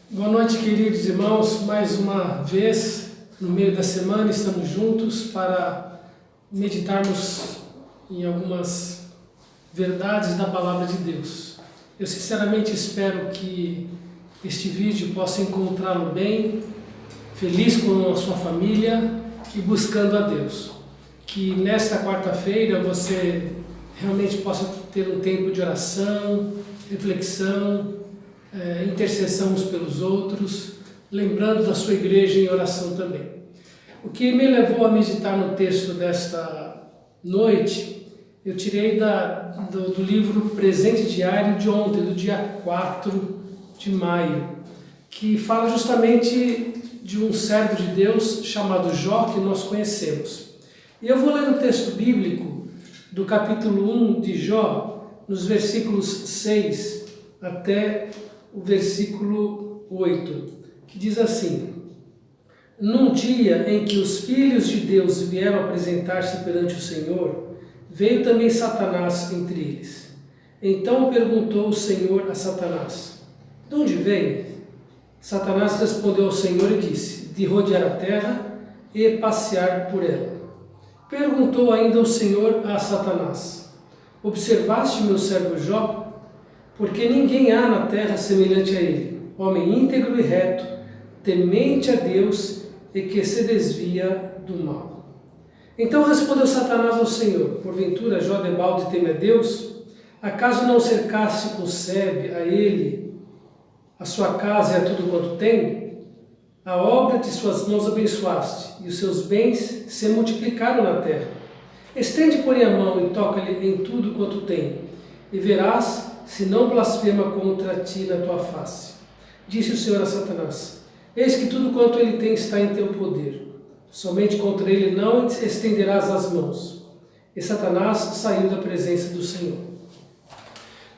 Boa noite, queridos irmãos. Mais uma vez, no meio da semana, estamos juntos para meditarmos em algumas verdades da Palavra de Deus. Eu sinceramente espero que este vídeo possa encontrá-lo bem, feliz com a sua família e buscando a Deus. Que nesta quarta-feira você realmente possa ter um tempo de oração, reflexão, intercessão uns pelos outros, lembrando da sua igreja em oração também. O que me levou a meditar no texto desta noite, eu tirei do livro Presente Diário de ontem, do dia 4 de maio, que fala justamente de um servo de Deus chamado Jó, que nós conhecemos. E eu vou ler o texto bíblico do capítulo 1 de Jó, nos versículos 6 até o versículo 8, que diz assim: Num dia em que os filhos de Deus vieram apresentar-se perante o Senhor, veio também Satanás entre eles. Então perguntou o Senhor a Satanás: De onde vem? Satanás respondeu ao Senhor e disse: De rodear a terra e passear por ela. Perguntou ainda o Senhor a Satanás: Observaste meu servo Jó? Porque ninguém há na terra semelhante a ele, homem íntegro e reto, temente a Deus e que se desvia do mal. Então respondeu Satanás ao Senhor: Porventura Jó debalde teme a Deus? Acaso não cercasse com sebe a ele, a sua casa e a tudo quanto tem? A obra de suas mãos abençoaste, e os seus bens se multiplicaram na terra. Estende, porém, a mão e toca-lhe em tudo quanto tem, e verás se não blasfema contra ti na tua face. Disse o Senhor a Satanás: Eis que tudo quanto ele tem está em teu poder. Somente contra ele não estenderás as mãos. E Satanás saiu da presença do Senhor.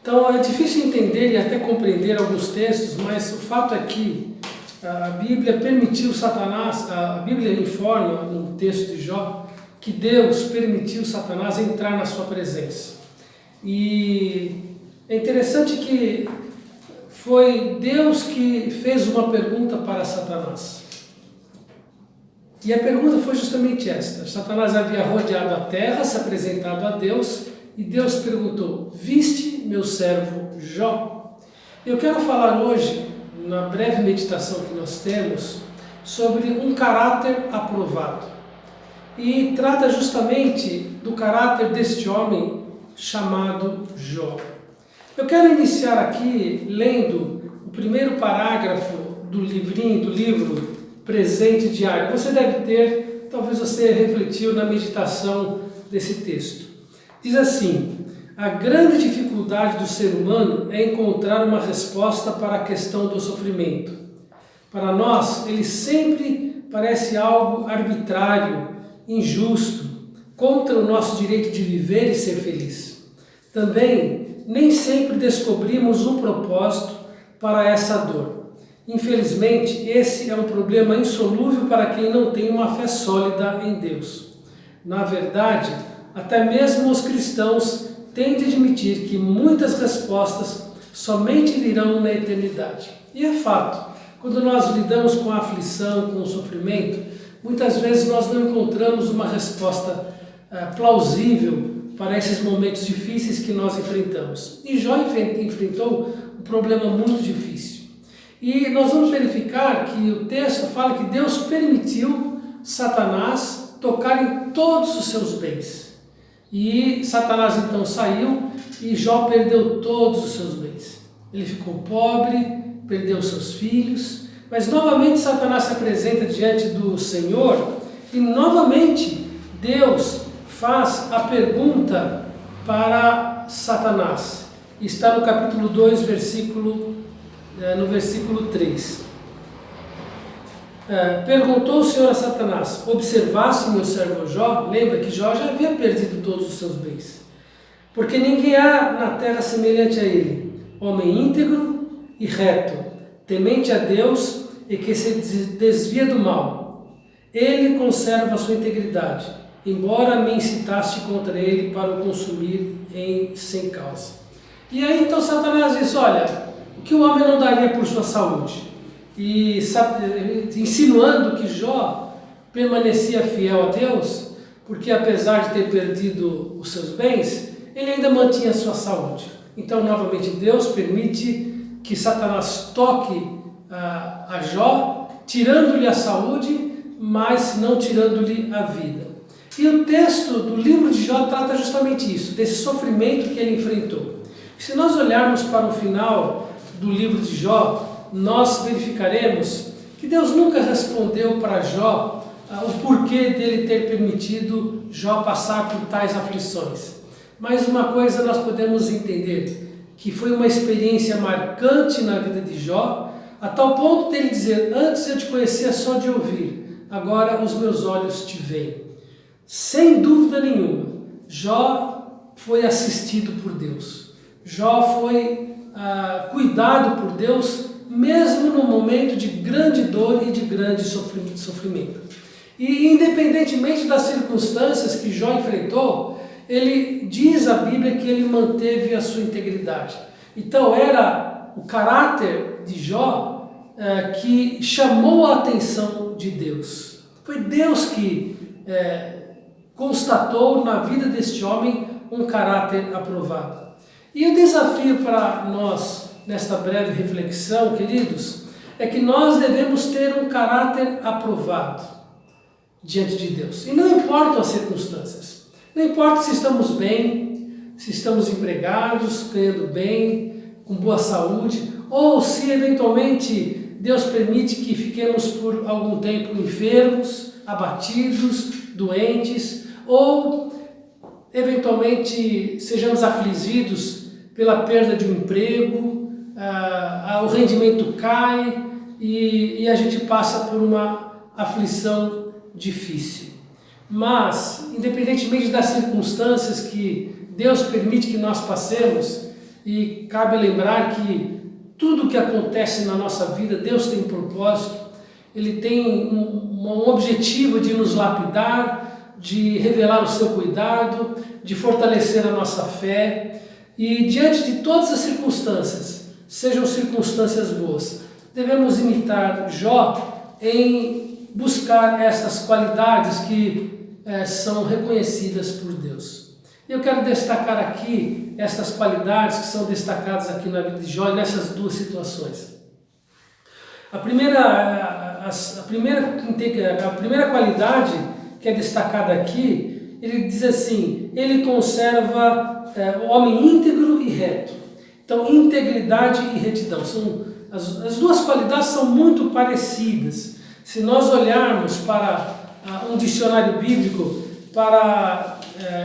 Então é difícil entender e até compreender alguns textos, mas o fato é que a Bíblia permitiu Satanás, a Bíblia informa no texto de Jó, que Deus permitiu Satanás entrar na sua presença. E é interessante que foi Deus que fez uma pergunta para Satanás. E a pergunta foi justamente esta. Satanás havia rodeado a terra, se apresentado a Deus, e Deus perguntou: Viste meu servo Jó? Eu quero falar hoje, na breve meditação que nós temos, sobre um caráter aprovado. E trata justamente do caráter deste homem chamado Jó. Eu quero iniciar aqui lendo o primeiro parágrafo do livro Presente Diário. Você deve ter, talvez você refletiu na meditação desse texto. Diz assim: a grande dificuldade do ser humano é encontrar uma resposta para a questão do sofrimento. Para nós, ele sempre parece algo arbitrário, injusto, contra o nosso direito de viver e ser feliz. Também, nem sempre descobrimos um propósito para essa dor. Infelizmente, esse é um problema insolúvel para quem não tem uma fé sólida em Deus. Na verdade, até mesmo os cristãos têm de admitir que muitas respostas somente virão na eternidade. E é fato, quando nós lidamos com a aflição, com o sofrimento, muitas vezes nós não encontramos uma resposta plausível para esses momentos difíceis que nós enfrentamos. E Jó enfrentou um problema muito difícil. E nós vamos verificar que o texto fala que Deus permitiu Satanás tocar em todos os seus bens. E Satanás então saiu e Jó perdeu todos os seus bens. Ele ficou pobre, perdeu seus filhos, mas novamente Satanás se apresenta diante do Senhor e novamente Deus faz a pergunta para Satanás. Está no capítulo 2, no versículo 3. Perguntou o Senhor a Satanás: Observaste meu servo Jó? Lembra que Jó já havia perdido todos os seus bens. Porque ninguém há na terra semelhante a ele, homem íntegro e reto, temente a Deus e que se desvia do mal. Ele conserva a sua integridade, embora me incitaste contra ele para o consumir sem causa. E aí então Satanás diz: olha, o que o homem não daria por sua saúde? e insinuando que Jó permanecia fiel a Deus, porque apesar de ter perdido os seus bens, ele ainda mantinha a sua saúde. Então, novamente, Deus permite que Satanás toque a Jó, tirando-lhe a saúde, mas não tirando-lhe a vida. E o texto do livro de Jó trata justamente isso, desse sofrimento que ele enfrentou. Se nós olharmos para o final do livro de Jó, nós verificaremos que Deus nunca respondeu para Jó o porquê dele ter permitido Jó passar por tais aflições. Mas uma coisa nós podemos entender, que foi uma experiência marcante na vida de Jó, a tal ponto dele dizer: antes eu te conhecia só de ouvir, agora os meus olhos te veem. Sem dúvida nenhuma, Jó foi assistido por Deus. Jó foi cuidado por Deus, mesmo no momento de grande dor e de grande sofrimento. E independentemente das circunstâncias que Jó enfrentou, ele diz a Bíblia que ele manteve a sua integridade. Então era o caráter de Jó que chamou a atenção de Deus. Foi Deus que constatou na vida deste homem um caráter aprovado. E o desafio para nós, nesta breve reflexão, queridos, é que nós devemos ter um caráter aprovado diante de Deus. E não importam as circunstâncias. Não importa se estamos bem, se estamos empregados, ganhando bem, com boa saúde, ou se eventualmente Deus permite que fiquemos por algum tempo enfermos, abatidos, doentes, ou eventualmente sejamos afligidos pela perda de um emprego, o rendimento cai e a gente passa por uma aflição difícil. Mas, independentemente das circunstâncias que Deus permite que nós passemos, e cabe lembrar que tudo o que acontece na nossa vida, Deus tem um propósito, Ele tem um objetivo de nos lapidar, de revelar o seu cuidado, de fortalecer a nossa fé. E diante de todas as circunstâncias, sejam circunstâncias boas, devemos imitar Jó em buscar estas qualidades que são reconhecidas por Deus. Eu quero destacar aqui estas qualidades que são destacadas aqui na vida de Jó nessas duas situações. A primeira qualidade que é destacada aqui, ele diz assim: ele conserva o homem íntegro e reto. Então, integridade e retidão, as duas qualidades são muito parecidas. Se nós olharmos para um dicionário bíblico para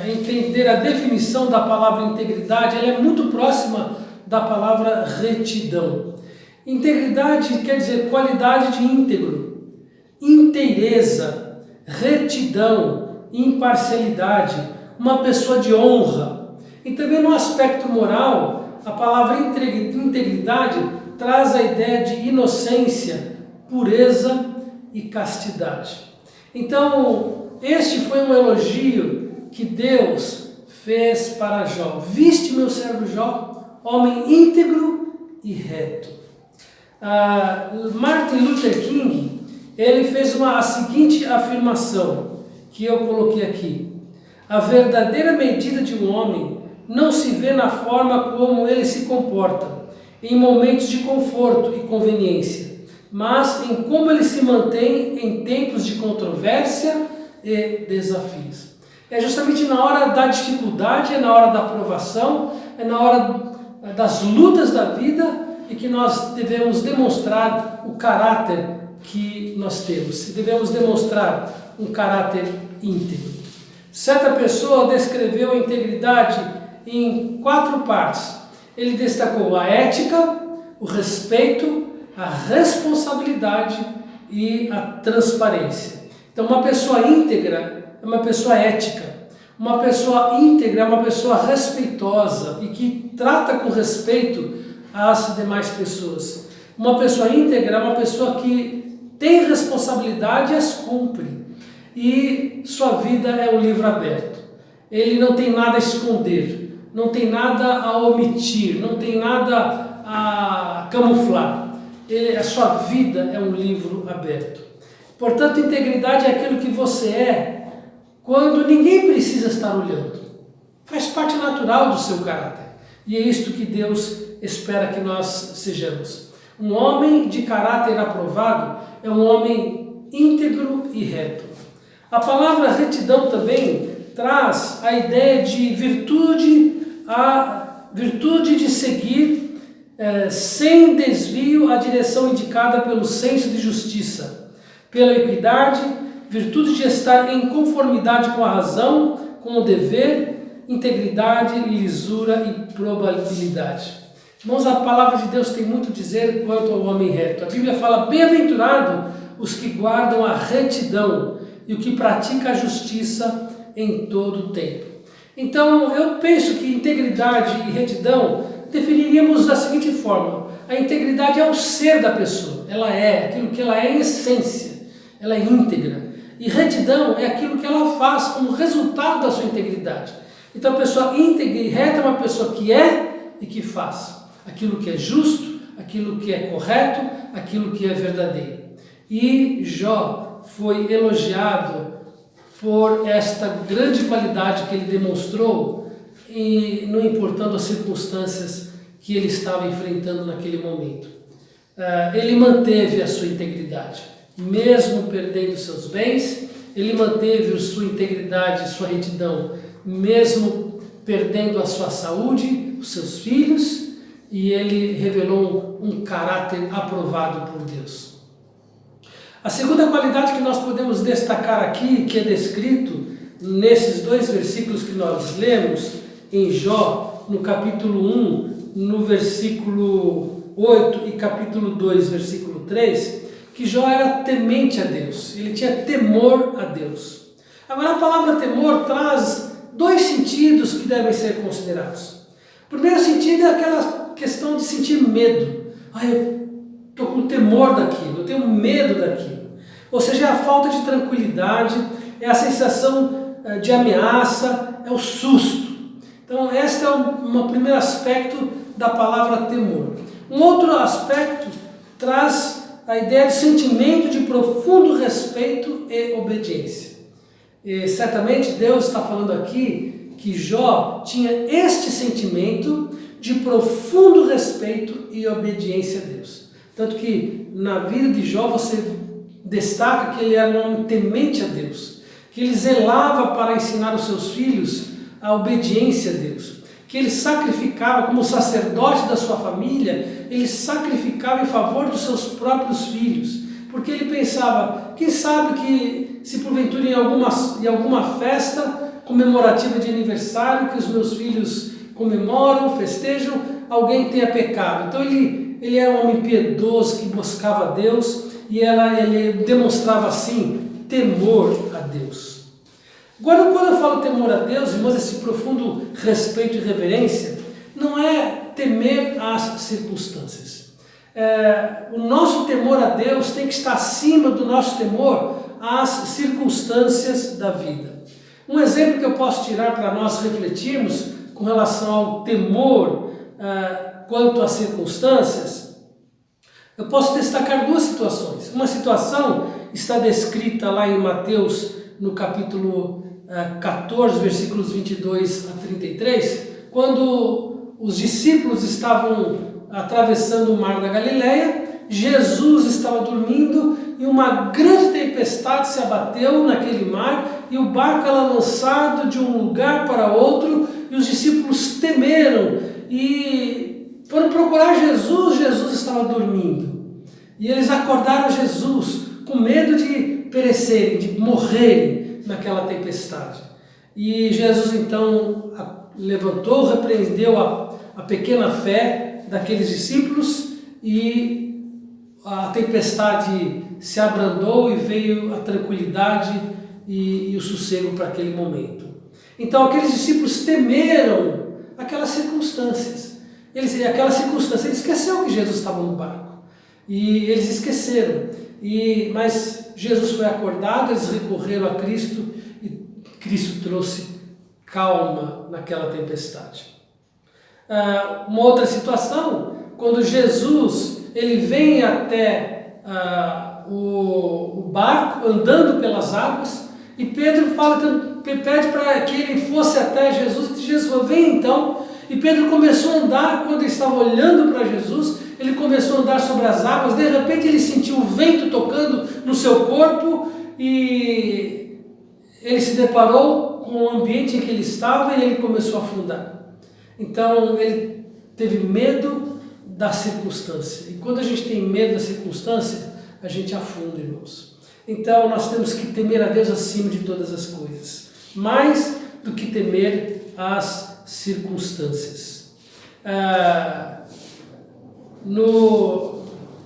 entender a definição da palavra integridade, ela é muito próxima da palavra retidão. Integridade quer dizer qualidade de íntegro, inteireza, retidão, imparcialidade, uma pessoa de honra. E também no aspecto moral, a palavra integridade traz a ideia de inocência, pureza e castidade. Então, este foi um elogio que Deus fez para Jó. Viste meu servo Jó, homem íntegro e reto. Martin Luther King, ele fez a seguinte afirmação, que eu coloquei aqui: a verdadeira medida de um homem não se vê na forma como ele se comporta, em momentos de conforto e conveniência, mas em como ele se mantém em tempos de controvérsia e desafios. É justamente na hora da dificuldade, é na hora da provação, é na hora das lutas da vida e que nós devemos demonstrar o caráter que nós temos. Devemos demonstrar um caráter íntegro. Certa pessoa descreveu a integridade em 4 partes. Ele destacou a ética, o respeito, a responsabilidade e a transparência. Então, uma pessoa íntegra é uma pessoa ética. Uma pessoa íntegra é uma pessoa respeitosa e que trata com respeito as demais pessoas. Uma pessoa íntegra é uma pessoa que tem responsabilidade e as cumpre. E sua vida é um livro aberto. Ele não tem nada a esconder, não tem nada a omitir, não tem nada a camuflar. a sua vida é um livro aberto. Portanto, integridade é aquilo que você é quando ninguém precisa estar olhando. Faz parte natural do seu caráter. E é isto que Deus espera que nós sejamos. Um homem de caráter aprovado é um homem íntegro e reto. A palavra retidão também traz a ideia de virtude, a virtude de seguir sem desvio a direção indicada pelo senso de justiça, pela equidade, virtude de estar em conformidade com a razão, com o dever, integridade, lisura e probabilidade. Irmãos, a palavra de Deus tem muito a dizer quanto ao homem reto. A Bíblia fala: bem-aventurado os que guardam a retidão e o que pratica a justiça em todo o tempo. Então, eu penso que integridade e retidão definiríamos da seguinte forma: a integridade é o ser da pessoa, ela é aquilo que ela é em essência, ela é íntegra. E retidão é aquilo que ela faz como resultado da sua integridade. Então, a pessoa íntegra e reta é uma pessoa que é e que faz aquilo que é justo, aquilo que é correto, aquilo que é verdadeiro. E Jó foi elogiado por esta grande qualidade que ele demonstrou, e não importando as circunstâncias que ele estava enfrentando naquele momento. Ele manteve a sua integridade, mesmo perdendo seus bens. Ele manteve a sua integridade e sua retidão, mesmo perdendo a sua saúde, os seus filhos, e ele revelou um caráter aprovado por Deus. A segunda qualidade que nós podemos destacar aqui, que é descrito nesses dois versículos que nós lemos, em Jó, no capítulo 1, no versículo 8 e capítulo 2, versículo 3, que Jó era temente a Deus, ele tinha temor a Deus. Agora, a palavra temor traz dois sentidos que devem ser considerados. O primeiro sentido é aquela questão de sentir medo. Eu estou com temor daquilo, eu tenho medo daquilo. Ou seja, é a falta de tranquilidade, é a sensação de ameaça, é o susto. Então, este é um primeiro aspecto da palavra temor. Um outro aspecto traz a ideia de sentimento de profundo respeito e obediência. E certamente Deus está falando aqui que Jó tinha este sentimento de profundo respeito e obediência a Deus. Tanto que na vida de Jó você destaca que ele era um homem temente a Deus, que ele zelava para ensinar os seus filhos a obediência a Deus, que ele sacrificava como sacerdote da sua família, ele sacrificava em favor dos seus próprios filhos, porque ele pensava: quem sabe que se porventura em alguma festa comemorativa de aniversário que os meus filhos comemoram, festejam, alguém tenha pecado. Então ele era um homem piedoso que buscava a Deus, e ele demonstrava assim temor a Deus. Agora, quando eu falo temor a Deus, irmãos, esse profundo respeito e reverência não é temer as circunstâncias. O nosso temor a Deus tem que estar acima do nosso temor às circunstâncias da vida. Um exemplo que eu posso tirar para nós refletirmos com relação ao temor quanto às circunstâncias, eu posso destacar duas situações. Uma situação está descrita lá em Mateus, no capítulo 14, versículos 22 a 33, quando os discípulos estavam atravessando o mar da Galileia, Jesus estava dormindo e uma grande tempestade se abateu naquele mar e o barco era lançado de um lugar para outro e os discípulos temeram e foram procurar Jesus. Jesus estava dormindo e eles acordaram Jesus com medo de perecerem, de morrerem naquela tempestade. E Jesus então levantou, repreendeu a pequena fé daqueles discípulos e a tempestade se abrandou e veio a tranquilidade e o sossego para aquele momento. Então aqueles discípulos temeram aquelas circunstâncias. Eles esqueceram que Jesus estava no barco. E eles esqueceram. Mas Jesus foi acordado, eles recorreram a Cristo e Cristo trouxe calma naquela tempestade. Uma outra situação, quando Jesus ele vem até o barco, andando pelas águas, e Pedro pede para que ele fosse até Jesus, e Jesus falou, vem então. E Pedro começou a andar, quando ele estava olhando para Jesus, ele começou a andar sobre as águas, de repente ele sentiu o vento tocando no seu corpo, e ele se deparou com o ambiente em que ele estava, e ele começou a afundar. Então ele teve medo da circunstância, e quando a gente tem medo da circunstância, a gente afunda, irmãos. Então nós temos que temer a Deus acima de todas as coisas, mais do que temer as circunstâncias.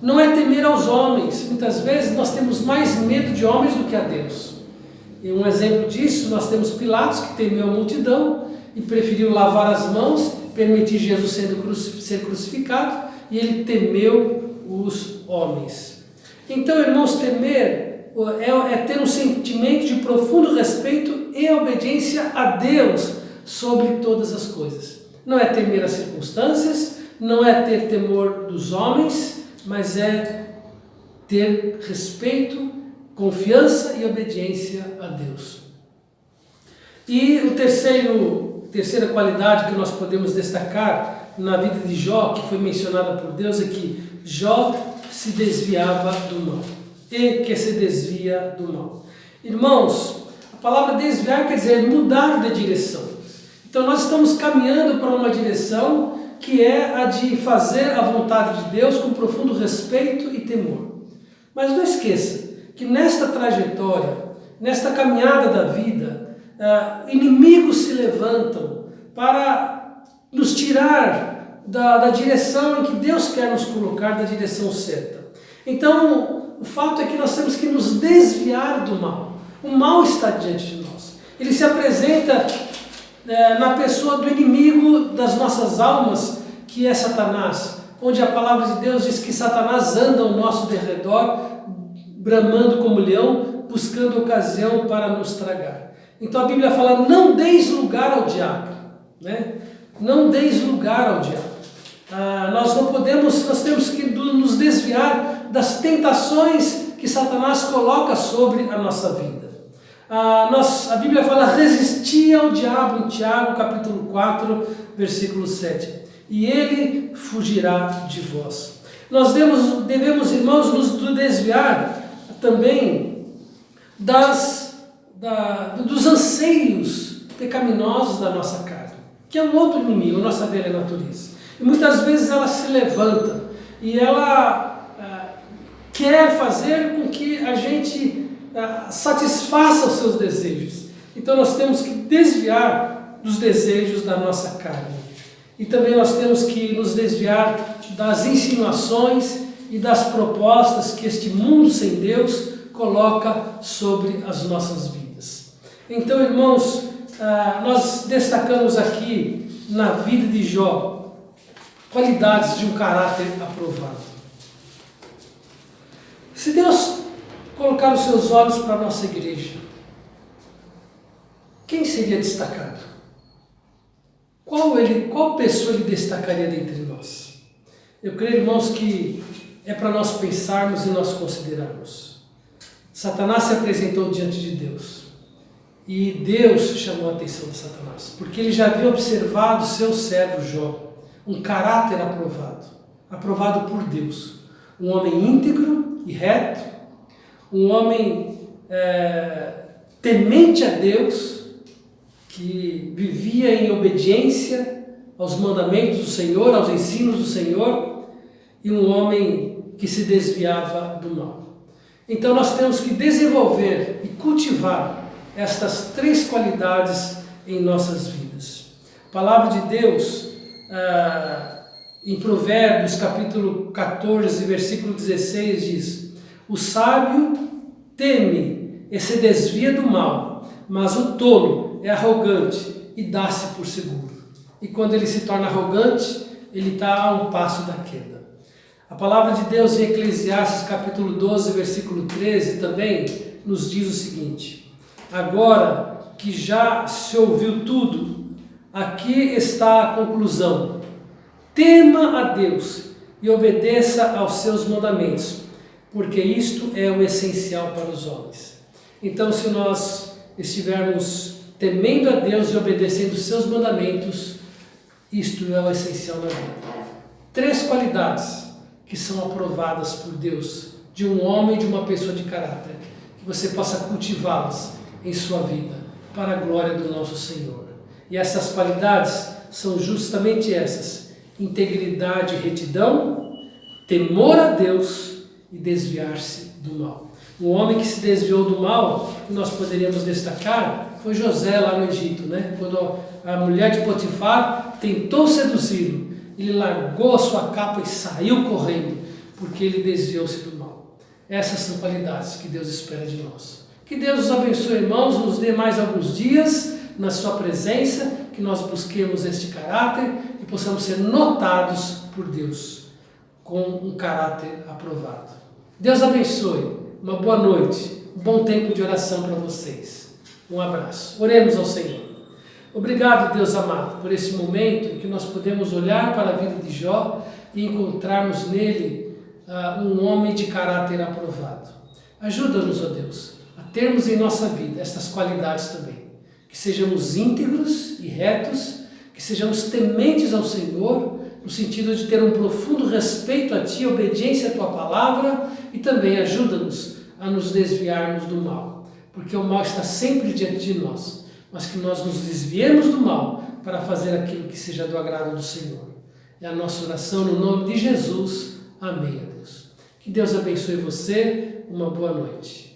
Não é temer aos homens. Muitas vezes nós temos mais medo de homens do que a Deus. E um exemplo disso, nós temos Pilatos, que temeu a multidão e preferiu lavar as mãos, permitir Jesus ser crucificado, e ele temeu os homens. Então, irmãos, temer é ter um sentimento de profundo respeito e obediência a Deus sobre todas as coisas. Não é temer as circunstâncias, não é ter temor dos homens, mas é ter respeito, confiança e obediência a Deus. E terceira qualidade que nós podemos destacar na vida de Jó, que foi mencionada por Deus, é que Jó se desviava do mal, e que se desvia do mal. Irmãos, a palavra desviar quer dizer mudar de direção. Então nós estamos caminhando para uma direção que é a de fazer a vontade de Deus com profundo respeito e temor. Mas não esqueça que nesta trajetória, nesta caminhada da vida, inimigos se levantam para nos tirar da direção em que Deus quer nos colocar, da direção certa. Então, o fato é que nós temos que nos desviar do mal. O mal está diante de nós. Ele se apresenta na pessoa do inimigo das nossas almas, que é Satanás, onde a palavra de Deus diz que Satanás anda ao nosso derredor, bramando como leão, buscando ocasião para nos tragar. Então a Bíblia fala, não deis lugar ao diabo, né? Não deis lugar ao diabo. Nós temos que nos desviar das tentações que Satanás coloca sobre a nossa vida. A Bíblia fala, resistir ao diabo, em Tiago capítulo 4, versículo 7, e ele fugirá de vós. Nós devemos, irmãos, nos desviar também dos anseios pecaminosos da nossa carne, que é um outro inimigo, a nossa velha natureza. E muitas vezes ela se levanta e ela quer fazer com que a gente satisfaça os seus desejos. Então nós temos que desviar dos desejos da nossa carne. E também nós temos que nos desviar das insinuações e das propostas que este mundo sem Deus coloca sobre as nossas vidas. Então, irmãos, nós destacamos aqui na vida de Jó qualidades de um caráter aprovado. Se Deus colocar os seus olhos para a nossa igreja, quem seria destacado? Qual pessoa ele destacaria dentre nós? Eu creio, irmãos, que é para nós pensarmos e nós considerarmos. Satanás se apresentou diante de Deus, e Deus chamou a atenção de Satanás, porque ele já havia observado seu servo Jó, um caráter aprovado por Deus, um homem íntegro e reto, um homem temente a Deus, que vivia em obediência aos mandamentos do Senhor, aos ensinos do Senhor, e um homem que se desviava do mal. Então nós temos que desenvolver e cultivar estas três qualidades em nossas vidas. A palavra de Deus, em Provérbios capítulo 14, versículo 16, diz: o sábio teme e se desvia do mal, mas o tolo é arrogante e dá-se por seguro. E quando ele se torna arrogante, ele está a um passo da queda. A palavra de Deus em Eclesiastes capítulo 12, versículo 13 também nos diz o seguinte: agora que já se ouviu tudo, aqui está a conclusão. Tema a Deus e obedeça aos seus mandamentos, porque isto é o essencial para os homens. Então, se nós estivermos temendo a Deus e obedecendo os seus mandamentos, isto é o essencial na vida. 3 qualidades que são aprovadas por Deus de um homem e de uma pessoa de caráter, que você possa cultivá-las em sua vida, para a glória do nosso Senhor. E essas qualidades são justamente essas: integridade e retidão, temor a Deus e desviar-se do mal. Um homem que se desviou do mal, que nós poderíamos destacar, foi José lá no Egito, né? Quando a mulher de Potifar tentou seduzi-lo, ele largou a sua capa e saiu correndo, porque ele desviou-se do mal. Essas são qualidades que Deus espera de nós. Que Deus os abençoe, irmãos, nos dê mais alguns dias na sua presença, que nós busquemos este caráter e possamos ser notados por Deus com um caráter aprovado. Deus abençoe, uma boa noite, um bom tempo de oração para vocês. Um abraço. Oremos ao Senhor. Obrigado, Deus amado, por esse momento em que nós podemos olhar para a vida de Jó e encontrarmos nele um homem de caráter aprovado. Ajuda-nos, ó Deus, a termos em nossa vida estas qualidades também. Que sejamos íntegros e retos, que sejamos tementes ao Senhor, no sentido de ter um profundo respeito a Ti, obediência à Tua palavra, e também ajuda-nos a nos desviarmos do mal, porque o mal está sempre diante de nós, mas que nós nos desviemos do mal para fazer aquilo que seja do agrado do Senhor. É a nossa oração no nome de Jesus. Amém, a Deus. Que Deus abençoe você. Uma boa noite.